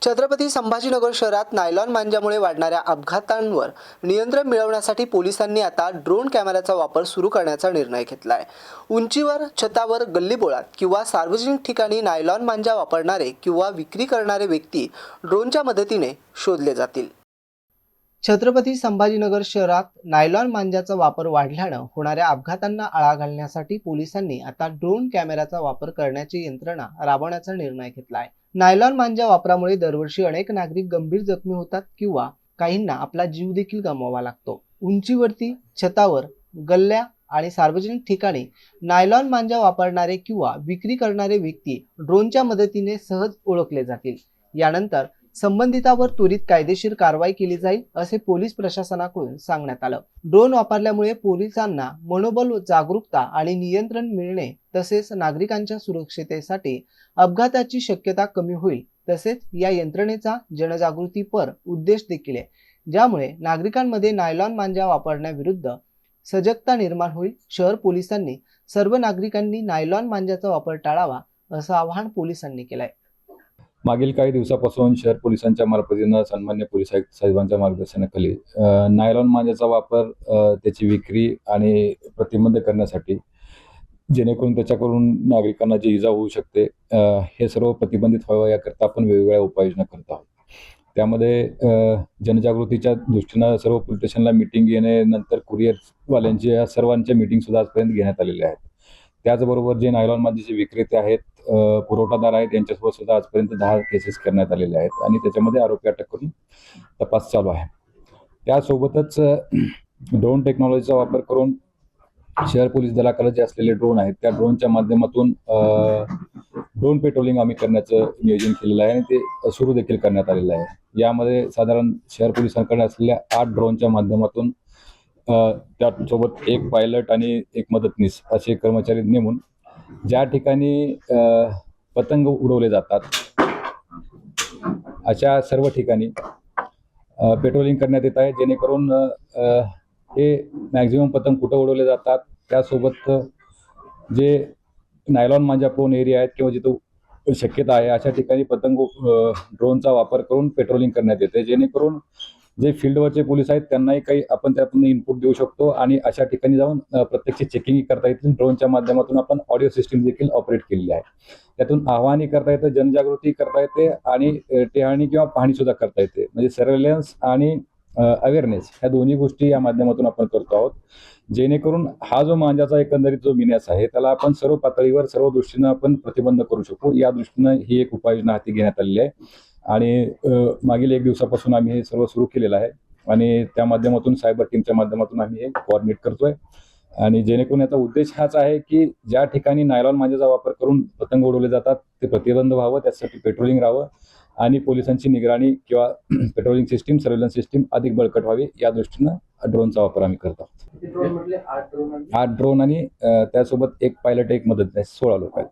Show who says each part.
Speaker 1: छत्रपती संभाजीनगर शहरात नायलॉन मांजामुळे वाढणाऱ्या अपघातांवर नियंत्रण मिळवण्यासाठी पोलिसांनी आता ड्रोन कॅमेऱ्याचा वापर सुरू करण्याचा निर्णय घेतला आहे। उंचीवर, छतावर, गल्लीबोळात किंवा सार्वजनिक ठिकाणी नायलॉन मांजा वापरणारे किंवा विक्री करणारे व्यक्ती ड्रोनच्या मदतीने शोधले जातील। छत्रपती संभाजीनगर शहरात नायलॉन मांजाचा वापर वाढल्यानं होणाऱ्या अपघातांना आळा घालण्यासाठी पोलिसांनी आता ड्रोन कॅमेऱ्याचा वापर करण्याची यंत्रणा राबवण्याचा निर्णय घेतला आहे। नायलॉन मांजा वापरामुळे दरवर्षी अनेक नागरिक गंभीर जखमी होतात किंवा काहींना आपला जीव देखील गमवावा लागतो। उंचीवरती, छतावर, गल्ल्या आणि सार्वजनिक ठिकाणी नायलॉन मांजा वापरणारे किंवा विक्री करणारे व्यक्ती ड्रोनच्या मदतीने सहज ओळखले जातील। यानंतर संबंधितावर त्वरित कायदेशीर कारवाई केली जाईल असे पोलीस प्रशासनाकडून सांगण्यात आलं। ड्रोन वापरल्यामुळे पोलिसांना मनोबल, जागरूकता आणि नियंत्रण मिळणे तसेच नागरिकांच्या सुरक्षिततेसाठी अपघाताची शक्यता कमी होईल। तसेच या यंत्रणेचा जनजागृतीपर उद्देश देखील आहे, ज्यामुळे नागरिकांमध्ये नायलॉन मांजा वापरण्याविरुद्ध सजगता निर्माण होईल। शहर पोलिसांनी सर्व नागरिकांनी नायलॉन मांजाचा वापर टाळावा असं आवाहन पोलिसांनी केलंय।
Speaker 2: मागील काही दिवसापासून शहर पोलिसांच्या मार्फतीने सन्मान्य पोलीस आयुक्त साहेबांच्या मार्गदर्शनाखाली नायलॉन मांजाचा वापर, त्याची विक्री आणि प्रतिबंध करण्यासाठी, जेणेकरून त्याच्याकडून नागरिकांना जी इजा होऊ शकते, हे सर्व प्रतिबंधित व्हावं याकरता आपण वेगवेगळ्या उपाययोजना करत आहोत। त्यामध्ये जनजागृतीच्या दृष्टीनं सर्व पोलीस स्टेशनला मीटिंग घेणे, नंतर कुरिअरवाल्यांची या सर्वांच्या मीटिंग सुद्धा आजपर्यंत घेण्यात आलेल्या आहेत। त्याचबरोबर जे नायलॉन मांजाचे विक्रेते आहेत, पुरवठादार आहेत, यांच्यासोबत सुद्धा आजपर्यंत 10 केसेस करण्यात आलेल्या आहेत आणि त्याच्यामध्ये आरोपी अटक करून तपास चालू आहे। त्यासोबतच ड्रोन टेक्नॉलॉजीचा वापर करून शहर पोलीस दलाखाली जे असलेले ड्रोन आहेत, त्या ड्रोनच्या माध्यमातून ड्रोन पेट्रोलिंग आम्ही करण्याचं नियोजन केलेलं आहे आणि ते सुरू देखील करण्यात आलेलं आहे। यामध्ये साधारण शहर पोलिसांकडे असलेल्या 8 ड्रोनच्या माध्यमातून त्यासोबत एक पायलट आणि एक मदतनीस असे कर्मचारी नेमून ज्या ठिकाणी पतंग उडवले जातात अशा सर्व ठिकाणी पेट्रोलिंग करण्यात येत आहे, जेणेकरून हे मॅक्झिमम पतंग कुठं उडवले जातात, त्यासोबत जे नायलॉन मांजा प्रोन एरिया आहेत किंवा जिथं शक्यता आहे अशा ठिकाणी पतंग ड्रोनचा वापर करून पेट्रोलिंग करण्यात येते, जेणेकरून जे फील्डवरचे पोलीस आहेत त्यांनाही काही आपण त्यातून इनपुट देऊ शकतो आणि अशा ठिकाणी जाऊन प्रत्यक्ष चेकिंग करता येते। ड्रोनच्या माध्यमातून आपण ऑडिओ सिस्टीम देखील ऑपरेट केलेली आहे। त्यातून आव्हानही करता येतं, जनजागृती करता येते आणि टेहाणी किंवा पाहणी सुद्धा करता येते। म्हणजे सर्वेलन्स आणि अवेअरनेस ह्या दोन्ही गोष्टी या माध्यमातून आपण करतो आहोत, जेणेकरून हा जो मांजाचा एकंदरीत जो विन्यास आहे त्याला आपण सर्व पातळीवर सर्व दृष्टीनं आपण प्रतिबंध करू शकू। या दृष्टीनं ही एक उपाययोजना हाती घेण्यात आलेली आहे आणि मागील 1 दिवसापासून आम्ही हे सर्व सुरू केलेलं आहे आणि त्या माध्यमातून सायबर टीमच्या माध्यमातून आम्ही हे कोऑर्डिनेट करतोय आणि जेणेकरून याचा उद्देश हाच आहे की ज्या ठिकाणी नायलॉन मांजाचा वापर करून पतंग उडवले जातात ते प्रतिबंध व्हावं, त्यासाठी पेट्रोलिंग राहावं आणि पोलिसांची निगराणी किंवा पेट्रोलिंग सिस्टीम, सर्व्हेलन्स सिस्टीम अधिक बळकट व्हावी या दृष्टीनं ड्रोनचा वापर आम्ही करत आहोत। 8 ड्रोन आणि त्यासोबत एक पायलट, एक मदतनीस, 16 लोक आहेत।